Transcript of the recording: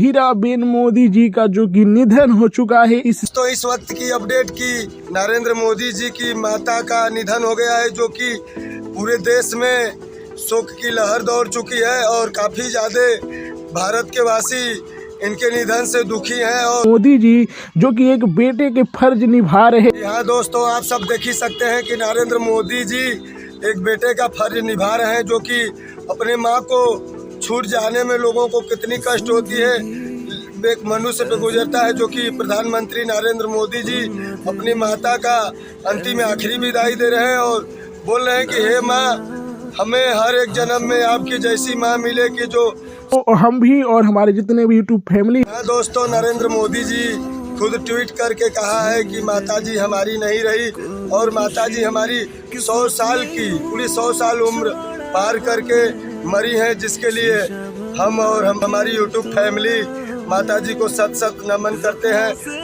हीराबेन मोदी जी का जो कि निधन हो चुका है। इस वक्त की अपडेट की नरेंद्र मोदी जी की माता का निधन हो गया है, जो कि पूरे देश में शोक की लहर दौड़ चुकी है और काफी ज्यादा भारत के वासी इनके निधन से दुखी हैं। और मोदी जी जो कि एक बेटे के फर्ज निभा रहे। यहाँ दोस्तों आप सब देख ही सकते हैं कि नरेंद्र मोदी जी एक बेटे का फर्ज निभा रहे हैं, जो कि अपने माँ को छूट जाने में लोगों को कितनी कष्ट होती है, एक मनुष्य पे गुजरता है। जो कि प्रधानमंत्री नरेंद्र मोदी जी अपनी माता का अंतिम आखिरी विदाई दे रहे हैं और बोल रहे हैं कि हे माँ, हमें हर एक जन्म में आपकी जैसी माँ मिले कि जो तो हम भी और हमारे जितने भी यूट्यूब फैमिली। हाँ दोस्तों, नरेंद्र मोदी जी खुद ट्वीट करके कहा है कि माताजी हमारी नहीं रही और माताजी हमारी 100 साल की पूरी 100 साल उम्र पार करके मरी हैं, जिसके लिए हम और हमारी यूट्यूब फैमिली माताजी को सत सत नमन करते हैं।